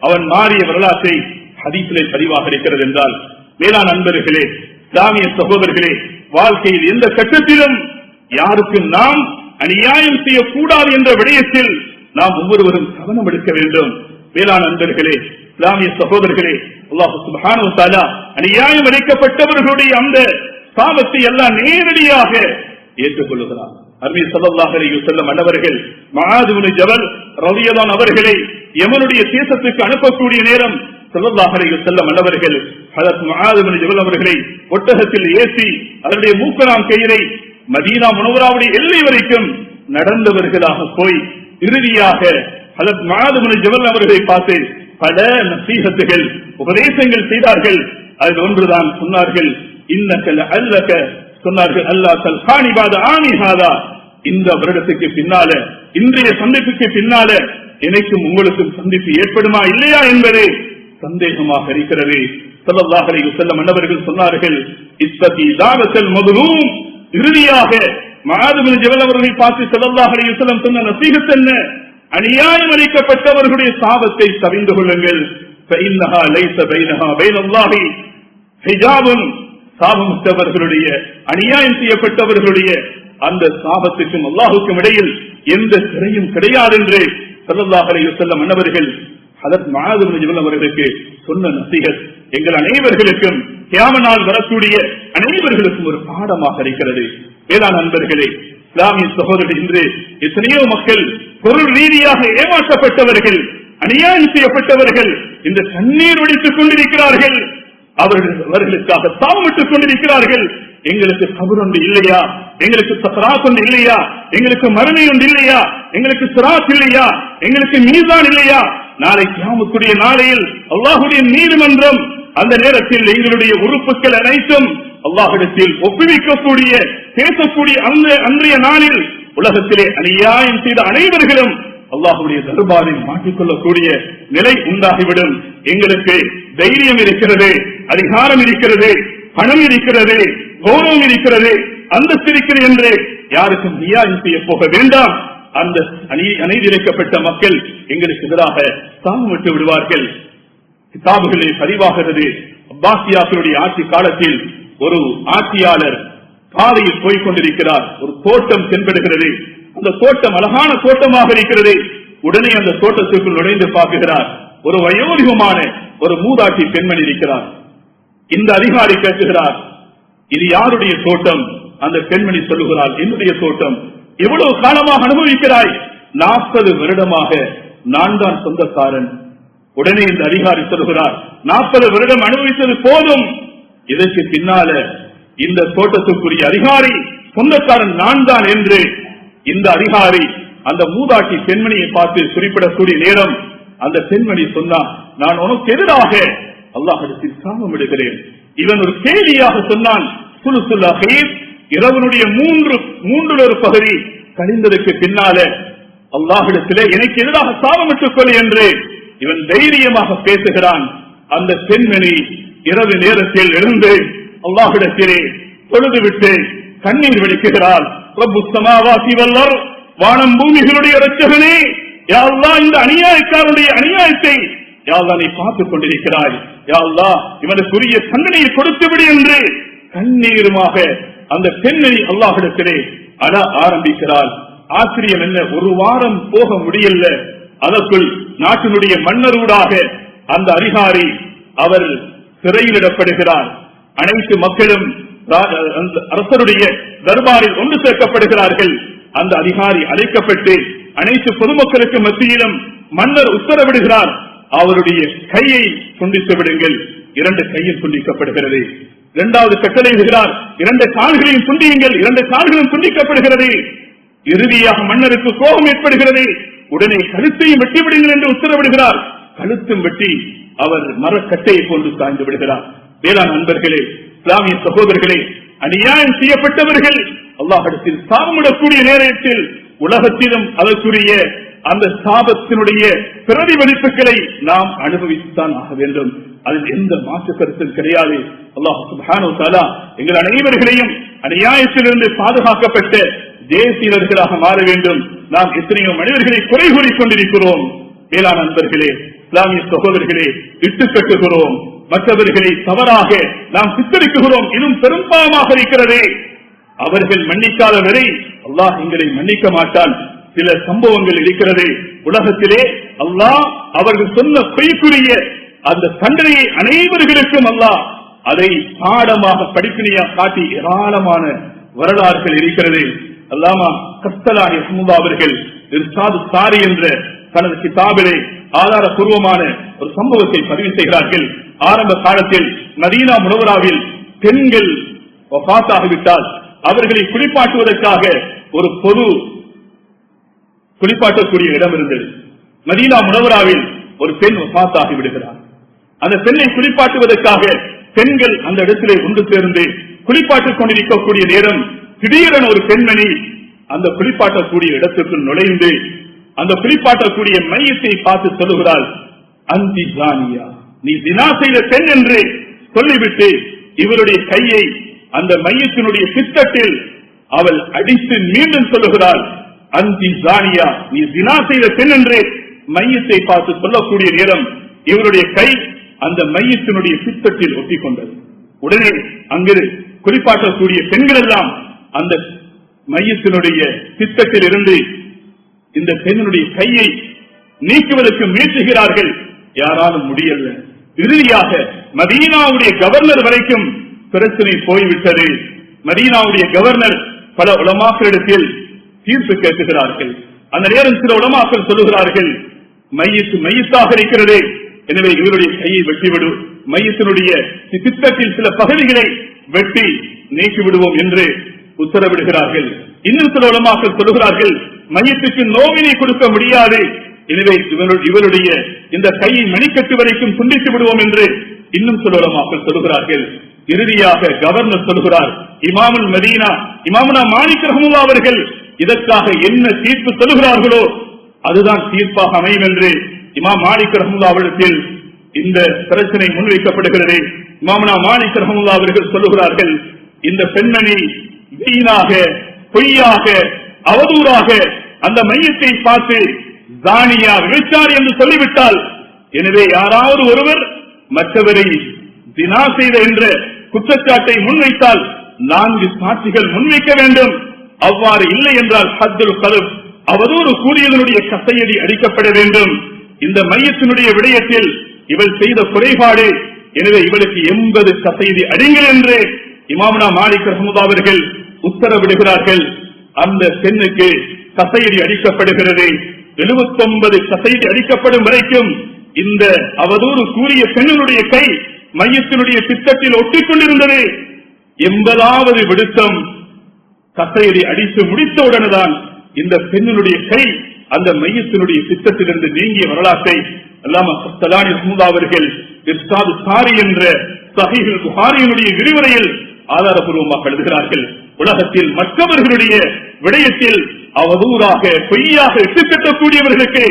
Speaker 1: அவன் மாறிய வரலாற்றை ஹதீஸிலே பதிவாக இருக்கிறது. என்றால் மேலான நண்பர்களே, இஸ்லாமிய சகோதரர்களே, வாழ்க்கையில் எந்த கட்டத்திலும் யாருக்கு நாம் அநியாயம் செய்யக்கூடாது என்ற விடயத்தில் நாம் ஒவ்வொருவரும் கவனம் எடுக்க வேண்டும். மேலான நண்பர்களே, இஸ்லாமிய சகோதரர்களே, அல்லாஹ் சுப்ஹானஹு வ தஆலா அநியாயம் இழைக்கப்பட்டவர்களுடைய அந்த சாபத்தை எல்லாம் நேரடியாக ஏற்றுக்கொள்கிறார். அருமை ஸல்லல்லாஹு அலைஹி வஸல்லம் அன்னவர்கள் முஆத் இப்னு ஜபல் ரலியல்லாஹு அவர்களை யமனுடைய தேசத்துக்கு அனுப்பக்கூடிய நேரம் ஸல்லல்லாஹு அலைஹி வஸல்லம் அன்னவர்கள் ஹஜ்ரத் முஆத் இப்னு ஜபல் அவர்களை ஒட்டகத்தில் ஏற்றி அவருடைய மூக்கராம் கயிறை மதீனா முனவராவுடைய எல்லை வரைக்கும் நடந்தவர்களாக போய் இறுதியாக ஹஜ்ரத் முஆத் இப்னு ஜபல் அவர்களை பார்த்து, பல நசீஹத்துகள் உபதேசங்கள் செய்தார்கள். அதில் ஒன்றுதான் சொன்னார்கள், இன்னக்கல் அல்லக சொன்னார்கள், அல்லாஹ் தல்கானி பாத ஆமிஹாதா, இந்த வருடத்துக்கு பின்னால, இன்றைய சந்திப்புக்கு பின்னால எனக்கும் உங்களுக்கும் சந்திப்பு ஏற்படுமா இல்லையா என்பது சந்தேகமாக இருக்கிறது. ஸல்லல்லாஹு அலைஹி வஸல்லம் அன்னவர்கள் சொன்னார்கள், இஸ்தகி தாவத்தல் மதுலூம், இறுதியாக முஆத் பின் ஜபல் அவர்களை பார்த்து ஸல்லல்லாஹு அலைஹி வஸல்லம் சொன்ன நசீஹத் என்ன? அநியாயம் அளிக்கப்பட்டவர்களுடைய சாபத்தை தவிந்து கொள்ளுங்கள். ஃபஇன்னஹா லைஸ பைனஹா பைனல்லாஹி ஹிஜாபுன், சாபமுற்றவர்களுடைய அநியாயம் செய்யப்பட்டவர்களுடைய அந்த சாபத்துக்கும் அல்லாஹுக்கும் இடையில் எந்த திரையும் கிடையாது என்று ஸல்லல்லாஹு அலைஹி வஸல்லம் அன்னவர்கள் ஹஜ்ரத் முஆத் பின் ஜபல் அவர்களுக்கு சொன்ன நசீஹத் எங்கள் அனைவர்களுக்கும் கியாமத் நாள் வரக்கூடிய அனைவர்களுக்கும் ஒரு பாடமாக இருக்கிறது. வேளாண் நண்பர்களே, இஸ்லாமிய சகோதரர்கள், இன்று எத்தனையோ மக்கள் பொருள் ரீதியாக ஏமாற்றப்பட்டவர்கள், அநியாயம் செய்யப்பட்டவர்கள் இந்த கண்ணீர் வடித்துக் கொண்டிருக்கிறார்கள். அவர்களுக்காக சாபமிட்டுக் கொண்டிருக்கிறார்கள். எங்களுக்கு கபர் ஒன்று இல்லையா, எங்களுக்கு சக்ராத் ஒன்று இல்லையா, எங்களுக்கு மறுமை ஒன்று இல்லையா, எங்களுக்கு சிராத் இல்லையா, எங்களுக்கு மீசான் இல்லையா, நாளை கியாமத்துடைய நாளையில் அல்லாஹ்வுடைய நீதிமன்றம், அந்த நேரத்தில் எங்களுடைய உறுப்புகள் அனைத்தும் அல்லாஹ்விடத்தில் ஒப்புவிக்கக்கூடிய பேசக்கூடிய அந்த அன்றைய நாளில் உலகத்திலே அநியாயம் செய்த அனைவர்களும் அல்லாஹ்வுடைய தர்பாரில் மாட்டிக்கொள்ளக்கூடிய நிலை உண்டாகிவிடும். எங்களுக்கு தைரியம் இருக்கிறது, அதிகாரம் இருக்கிறது, பணம் இருக்கிறது, கௌரவம் இருக்கிறது, அந்தஸ்து இருக்கிறது என்று யாருக்கும் அநியாயம் செய்ய போக வேண்டாம். அந்த அநீதிக்கப்பட்ட மக்கள் எங்களுக்கு எதிராக சாபமிட்டு விடுவார்கள். கிதாபுகளில் பதிவாகிறது, அப்பாசியாக்களுடைய ஆட்சி காலத்தில் ஒரு ஆட்சியாளர் பாதையில் போய்கொண்டிருக்கிறார். ஒரு தோட்டம் தென்படுகிறது. அந்த தோட்டம் அழகான தோட்டமாக இருக்கிறது. உடனே அந்த தோட்டத்திற்குள் நுழைந்து பார்க்கிறார். ஒரு வயோதிகமான ஒரு மூதாட்டி பெண்மணி இருக்கிறார். இந்த அதிகாரி கேட்கிறார், இது யாருடைய தோட்டம்? அந்த பெண்மணி சொல்லுகிறார், என்னுடைய தோட்டம். எவ்வளவு காலமாக அனுபவிக்கிறாய்? 40 வருடமாக நான் தான் சொந்தக்காரன். உடனே இந்த அதிகாரி சொல்கிறார், 40 வருடம் அனுபவித்தது போதும், இதற்கு பின்னால இந்த தோட்டத்துக்குரிய அதிகாரி சொந்தக்காரன் நான் தான் என்று இந்த அதிகாரி அந்த மூதாட்டி பெண்மணியை பார்த்து குறிப்பிடக்கூடிய நேரம் அந்த பெண்மணி சொன்னார், நான் உனக்கு எதிராக அல்லாஹ்விடத்தில் சாபம் விடுகிறேன். இவன் ஒரு கேலியாக சொன்னான், சுலுசுல் அஹீர், இரவனுடைய மூன்றில் ஒரு பகுதி கழிந்ததற்கு பின்னால அல்லாஹ்விடத்திலே எனக்கு எதிராக சாபமிட்டுக் கொள் என்று இவன் தைரியமாக பேசுகிறான். அந்த பெண்மணி இரவு நேரத்தில் எழுந்து அல்லாஹ்விடத்திலே தொழுதுவிட்டு கண்ணீர் வெடிக்கிறாள். ரப்புஸ் ஸமாவாதி வல் அர்த், வானம் பூமிகளுடைய இரட்சகனே, யா அல்லாஹ், இந்த அநியாயக்காரனுடைய அநியாயத்தை யா அல்லாஹ் நீ பார்த்துக் கொண்டிருக்கிறாய். யா அல்லாஹ், இவனுக்குரிய தண்டனையை கொடுத்து விடு என்று கண்ணீருமாக அந்த பெண்மணி அல்லாஹ்விடத்திலே அழ ஆரம்பிக்கிறாள். ஆச்சரியம் என்ன, ஒரு வாரம் போக முடியல, அதற்குள் நாட்டினுடைய மன்னரூடாக அந்த அதிகாரி அவர் சிறையிலிடப்படுகிறார். அனைத்து மக்களும் அரசருடைய தர்பாரில் ஒன்று சேர்க்கப்படுகிறார்கள். அந்த அதிகாரி அழைக்கப்பட்டு அனைத்து பொதுமக்களுக்கு மத்தியிலும் மன்னர் உத்தரவிடுகிறார், அவருடைய கையை துண்டித்து விடுங்கள். 2 கையில் துண்டிக்கப்படுகிறது. 2வது கட்டளையிடுகிறார், 2 கால்களையும் துண்டியுங்கள். 2 கால்களும் துண்டிக்கப்படுகிறது. இறுதியாக மன்னருக்கு கோபம் ஏற்படுகிறது. உடனே கழுத்தையும் வெட்டிவிடுங்கள் என்று உத்தரவிடுகிறார். கழுத்தும் வெட்டி அவர் மரக்கட்டையை கொண்டு சாய்ந்து விடுகிறார். வேளாண் நண்பர்களே, இஸ்லாமிய சகோதரர்களே, அநியாயம் செய்யப்பட்டவர்கள் அல்லாஹ்விடத்தில் சாபமிடக்கூடிய நேரத்தில் உலகத்திலும் அதற்குரிய அந்த சாபத்தினுடைய பிரதிபலிப்புகளை நாம் அனுபவித்துத்தான் ஆக வேண்டும். அதில் எந்த மாற்று கருத்தும் கிடையாது. அல்லாஹ் சுப்ஹானஹு வ தஆலா எங்கள் அனைவர்களையும் அநியாயத்திலிருந்து பாதுகாக்கப்பட்ட தேசியர்களாக மாற வேண்டும். நாம் எத்தனையோ மனிதர்களை குறை கூறிக் கொண்டிருக்கிறோம். வேளாண் நண்பர்களே, இஸ்லாமிய சகோதரர்களே, இட்டு கட்டுகிறோம், மற்றவர்களை தவறாக நாம் சித்தரிக்குகிறோம். இன்னும் பெரும்பாவமாக இருக்கிறது. அவர்கள் மன்னிக்காத வரை அல்லாஹ் எங்களை மன்னிக்க மாட்டான். சில சம்பவங்கள் இருக்கிறது உலகத்திலே. அல்லாஹ் அவர்கள் சொன்ன பொய்க்குரிய அந்த தண்டனையை அனைவர்களுக்கும் அல்லாஹ் அதை பாடமாக படிப்பினையாக காட்டி ஏராளமான வரலாறுகள் இருக்கிறது. அல்லாமா கஸ்தலானி ரஹ்மத்துல்லாஹி அவர்கள் இர்ஷாது சாரி என்ற தனது கிதாபிலே ஆதாரபூர்வமான ஒரு சம்பவத்தை பதிவு செய்கிறார்கள். ஆரம்ப காலத்தில் மதீனா முனவராவில் பெண்கள் வஃபாத்தாகிவிட்டால் அவர்களை குளிப்பாட்டுவதற்காக ஒரு பொது குளிப்பாட்டக்கூடிய இடம் இருந்தது. மதீனா முனவராவில் ஒரு பெண் வஃபாத்தாகி விடுகிறார். அந்த பெண்ணை குளிப்பாட்டுவதற்காக பெண்கள் அந்த இடத்திலே ஒன்று சேர்ந்து குளிப்பாட்டிக் கொண்டிருக்கக்கூடிய நேரம் திடீரென ஒரு பெண்மணி அந்த குளிப்பாட்டக்கூடிய இடத்திற்குள் நுழைந்து அந்த குளிப்பாட்டக்கூடிய மையத்தை பார்த்து சொல்லுகிறாள், அந்தி ஜானியா, நீ தினா செய்த பெண் என்று சொல்லிவிட்டு இவருடைய கையை அந்த மையத்தினுடைய பித்தட்டில் அவள் அடித்து மீண்டும் சொல்லுகிறாள், அந்தி ஜானியா, நீ தினா செய்த பெண் என்று மையத்தை பார்த்து சொல்லக்கூடிய நேரம் இவருடைய கை அந்த மையத்தினுடைய பித்தட்டில் ஒட்டி கொண்டது. உடனே அங்கு குறிப்பாட்டக்கூடிய பெண்கள் எல்லாம் அந்த மையத்தினுடைய பித்தத்தில் இருந்து இந்த பெண்ணுடைய கையை நீக்குவதற்கு முயற்சிக்கிறார்கள். யாராலும் முடியல. இறுதியாக மதீனாவுடைய கவர்னர் வரைக்கும் பிரச்சனை போய்விட்டது. மதீனாவுடைய கவர்னர் பல உலமாக்களிடத்தில் தீர்ப்பு கேட்கிறார்கள். அந்த நேரம் சில உலமாக்கள் சொல்லுகிறார்கள், மையத்தாக இருக்கிறது, எனவே இவருடைய கையை வெட்டிவிடும், மையத்தினுடைய பித்தத்தின் சில பகுதிகளை வெட்டி நீக்கிவிடுவோம் என்று உத்தரவிடுகிறார்கள். இன்னும் சில உலமாக்கள் சொல்லுகிறார்கள், மையத்துக்கு நோவினை கொடுக்க முடியாது, எனவே இவருடைய இந்த கையை மணிக்கட்டு வரைக்கும் துண்டித்து விடுவோம் என்று இன்னும் சில உலமாக்கள் சொல்லுகிறார்கள். இறுதியாக கவர்னர் சொல்கிறார், இமாமுல் மதீனா இமாமுனா மாலிக் ரஹ்மத்துல்லாஹி அவர்கள் இதற்காக என்ன தீர்ப்பு சொல்லுகிறார்களோ அதுதான் தீர்ப்பாக அமையும் என்று இமாம் மாலிக் ரஹ்மத்துல்லாஹி அவர்கள் இந்த பிரச்சனை முன்வைக்கப்படுகிறது. இமாமுனா மாலிக் ரஹ்மத்துல்லாஹி அவர்கள் சொல்லுகிறார்கள், இந்த பெண்மணி வீணாக பொய்யாக அவதூறாக அந்த மையத்தை பார்த்து தானியா விபச்சாரி என்று சொல்லிவிட்டால், எனவே யாராவது ஒருவர் மற்றவரை தினா செய்த என்ற குற்றச்சாட்டை முன்வைத்தால் 4 சாட்சிகள் முன்வைக்க வேண்டும். அவ்வாறு இல்லை என்றால் ஹத்துல் கல்ப் அவதூறு கூறியதனுடைய கசையடி அடிக்கப்பட வேண்டும். இந்த மையத்தினுடைய விடயத்தில் இவள் செய்த குறைபாடு, எனவே இவளுக்கு 80 கசையடி அடிங்கள் என்று இமாமுனா மாலிக் ரஹ்மத்துல்லாஹி அவர்கள் உத்தரவிடுகிறார்கள். அந்த பெண்ணுக்கு கசையடி அடிக்கப்படுகிறது. 79 கசையடி அடிக்கப்படும் வரைக்கும் இந்த அவதூறு கூறிய பெண்ணுடைய கை மையத்தினுடைய பித்தத்தில் ஒட்டிக்கொண்டிருந்தது. 80வது விடுத்தம் கசையடி அடித்து முடித்தவுடனேதான் இந்த பெண்ணுடைய கை அந்த மையத்தினுடைய பித்தத்திலிருந்து நீங்கிய வரலாற்றை அல்லாமா ஸலானி ரஹ்மத்துல்லாஹி அவர்கள் இர்ஷாது சாரி என்ற ஸஹீஹ் புகாரியினுடைய விரிவுரையில் ஆதாரபூர்வமாக எழுதுகிறார்கள். உலகத்தில் மற்றவர்களுடைய விடயத்தில் அவதூறாக பொய்யாக இட்டுக்கட்டக்கூடியவர்களுக்கு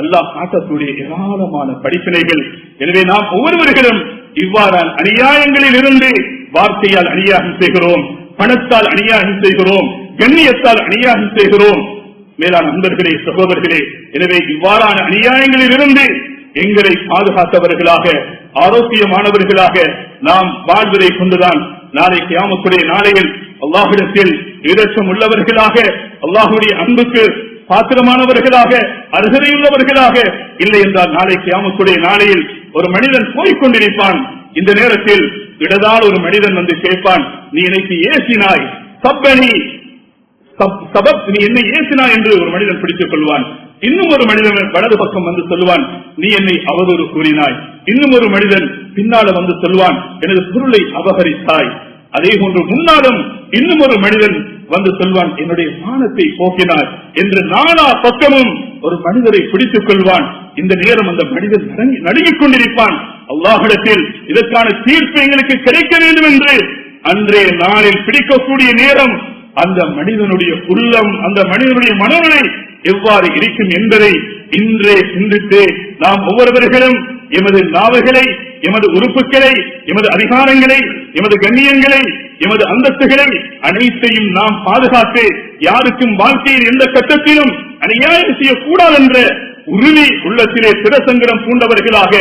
Speaker 1: அல்லாஹ் காட்டக்கூடிய ஏராளமான படிப்பினைகள். எனவே நாம் ஒவ்வொருவர்களும் இவ்வாறான அநியாயங்களில் இருந்து வார்த்தையால் அநியாயம் செய்கிறோம், பணத்தால் அநியாயம் செய்கிறோம், கண்ணியத்தால் அநியாயம் செய்கிறோம். மேலான நண்பர்களே, சகோதரர்களே, எனவே இவ்வாறான அநியாயங்களில் இருந்து எங்களை பாதுகாத்தவர்களாக ஆரோக்கியமானவர்களாக நாம் வாழ்வதை கொண்டுதான் நாளை கியாமத்துடைய நாளையில் அல்லாஹ்விடத்தில் இரக்கம் உள்ளவர்களாக, அல்லாஹ்வுடைய அன்புக்கு பாத்திரமானவர்களாக, அருகதையுள்ளவர்களாக, இல்லை என்றால் நாளை கியாமத்துடைய நாளையில் ஒரு மனிதன் போய்கொண்டிருப்பான். இந்த நேரத்தில் இடதால் ஒரு மனிதன் வந்து கேட்பான், நீ எனக்கு ஏசினாய், சப்பனி சபப், நீ என்னை ஏசினாய் என்று ஒரு மனிதன் பிடித்துக் கொள்வான். இன்னும் ஒரு மனிதன் வலது பக்கம் வந்து சொல்லுவான், நீ என்னை அவதூறு கூறினாய். இன்னும் ஒரு மனிதன் பின்னால வந்து சொல்வான், எனது பொருளை அபகரித்தாய். அதே போன்று முன்னாலும் இன்னும் ஒரு மனிதன் வந்து சொல்வான், என்னுடைய மானத்தை போக்கினார் என்று நானா பக்கமும் ஒரு மனிதரை பிடித்துக் கொள்வான். இந்த நேரம் அந்த மனிதன் நடுங்கிக் கொண்டிருப்பான். அல்லாஹ்விடத்தில் இதற்கான தீர்ப்பு எங்களுக்கு கிடைக்க வேண்டும் என்று அன்றைய நாளில் பிடிக்கக்கூடிய நேரம் அந்த மனிதனுடைய உள்ளம், அந்த மனிதனுடைய மனநிலை எவ்வாறு இருக்கும் என்பதை இன்றே சிந்தித்து நாம் ஒவ்வொருவர்களும் எமது நாவுகளை, எமது உறுப்புகளை, எமது அதிகாரங்களை, எமது கண்ணியங்களை, எமது அந்தஸ்துகளை அனைத்தையும் நாம் பாதுகாத்து யாருக்கும் வாழ்க்கையில் எந்த கட்டத்திலும் அநியாயம் செய்யக்கூடாது என்ற உறுதி உள்ளத்திலே திடசங்கரம் பூண்டவர்களாக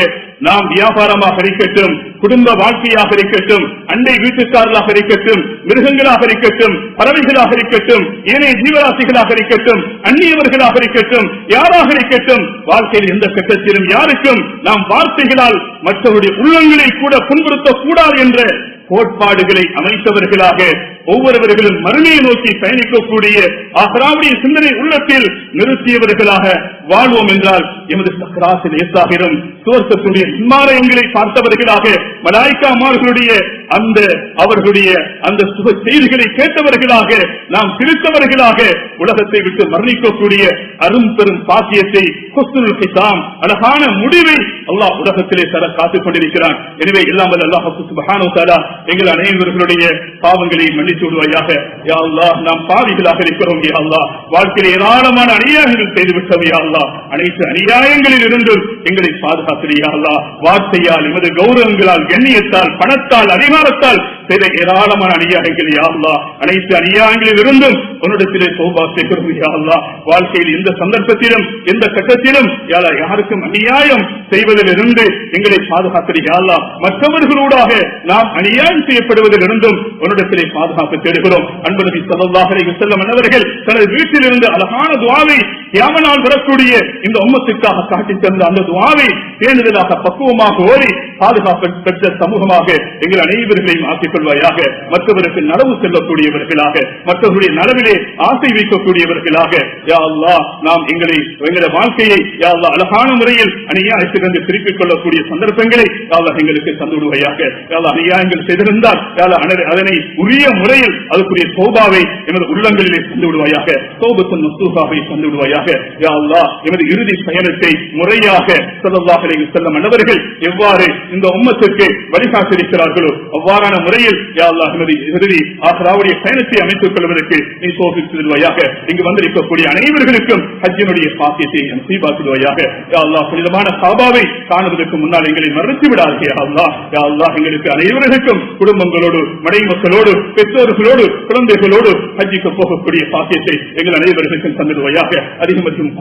Speaker 1: நாம் வியாபாரமாக இருக்கட்டும், குடும்ப வாழ்க்கையாக இருக்கட்டும், அண்டை வீட்டுக்காரர்களாக இருக்கட்டும், மிருகங்களாக இருக்கட்டும், பறவைகளாக இருக்கட்டும், ஏனைய ஜீவராசிகளாக இருக்கட்டும், அந்நியவர்களாக இருக்கட்டும், யாராக இருக்கட்டும், வாழ்க்கையில் எந்த கட்டத்திலும் யாருக்கும் நாம் வார்த்தைகளால் மற்றவருடைய உள்ளங்களை கூட புண்படுத்தக்கூடாது என்ற கோட்பாடுகளை அமைத்தவர்களாக ஒவ்வொருவர்களும் மறுமையை நோக்கி பயணிக்கக்கூடிய ஆகராவுடைய சிந்தனை உள்ளத்தில் நிறுத்தியவர்களாக வாழ்வோம் என்றால் எமது சக்கராத்தில் ஏசாகிரும் சுவர்க்கத்துடைய இன்மாலயங்களை பார்த்தவர்களாக மலாய்க்காமார்களுடைய அவர்களுடைய அந்த சுக செய்திகளை கேட்டவர்களாக நாம் சிரித்தவர்களாக உலகத்தை விட்டு மரணிக்கக்கூடிய அரும் பெரும் பாக்கியத்தை அழகான முடிவை அல்லாஹ் உலகத்திலே தர காத்துக் கொண்டிருக்கிறான். எனவே இல்லாமல் அல்லாஹ் சுப்ஹானஹு வ தஆலா எங்கள் அனைவர்களுடைய பாவங்களை மன்னித்து விடுவாயாக. யா அல்லாஹ், நாம் பாவிகளாக இருக்கிறோம். யா அல்லாஹ், வாழ்க்கையில் ஏராளமான அநியாயங்கள் செய்துவிட்டோம். யா அல்லாஹ், அனைத்து அநியாயங்களில் இருந்தும் எங்களை பாதுகாத்து யா அல்லாஹ். வார்த்தையால், எமது கௌரவங்களால், கண்ணியத்தால், பணத்தால், அதிகாரத்தால் செய்த ஏராளமான அநியாயங்கள் யா அல்லாஹ், அனைத்து அநியாயங்களில் இருந்தும் உன்னிடத்திலே தௌபா செய்கிறோம். யா அல்லாஹ், வாழ்க்கையில் எந்த சந்தர்ப்பத்திலும் எந்த கட்டத்திலும் யாருக்கும் அநியாயம் செய்வதிலிருந்து எங்களை பாதுகாத்து யா அல்லாஹ். மற்றவர்களூடாக நாம் அநியாயம் செய்யப்படுவதிலிருந்தும் உன்னிடத்திலே பாதுகாப்பு தேடுகிறோம். அன்பு நபி ஸல்லல்லாஹு அலைஹி வஸல்லம் அவர்கள் தனது வீட்டிலிருந்து அழகான துஆவை கியாமனால் வரக்கூடிய இந்த உம்மத்துக்காக காட்டித் தந்த அந்த துஆவை பேணுதலாக பக்குவமாக ஓடி பாதுகாப்பு பெற்ற சமூகமாக எங்கள் அனைவர்களையும் ஆக்கிக் கொள்வாயாக. மற்றவருக்கு நனவு செல்லக்கூடியவர்களாக, மற்றவர்களுடைய நனவிலே ஆசை வைக்கக்கூடியவர்களாக யா அல்லாஹ் நாம் எங்களை வாழ்க்கையை யா அல்லாஹ் அழகான முறையில் அநியாயத்திலிருந்து திருப்பிக் கொள்ளக்கூடிய சந்தர்ப்பங்களை யா அல்லாஹ் எங்களுக்கு தந்துவிடுவாயாக. யா அல்லாஹ் அநியாயங்கள் செய்திருந்தால் யா அல்லாஹ் அதனை உரிய முறையில் அதுக்குரிய தௌபாவை எமது உள்ளங்களிலே தந்து விடுவாயாக. தௌபத்துன் நசூஹாவை தந்து விடுவாயாக. யா அல்லாஹ், எமது இறுதி பயணத்தை முறையாக ஸல்லல்லாஹு அலைஹி வஸல்லம் அவர்கள் எவ்வாறு இந்த உம்மத்துக்கு வழிகாட்டியிருக்கிறார்களோ அவ்வாறான முறையில் யா அல்லாஹ் எமது இறுதி ஆகிராவுடைய பயணத்தை அமைத்துக் கொள்வதற்கு நீ சோபித்து விடுவாயாக. இங்கு வந்திருக்கக்கூடிய அனைவர்களுக்கும் ஹஜ்ஜினுடைய பாக்கியத்தை நசீபாக்குவாயாக. யா அல்லாஹ், புனிதமான காபாவை காணுவதற்கு முன்னால் எங்களை மறுத்து விடாதே. யா அல்லாஹ், யா அல்லாஹ், எங்களுக்கு அனைவருக்கும் குடும்பங்களோடு, மனை மக்களோடு, பெற்றோர்களோடு, குழந்தைகளோடு ஹஜ்ஜிக்கு போகக்கூடிய பாக்கியத்தை எங்கள் அனைவருக்கும் தந்துடுவாயாக. அதிகமற்றும்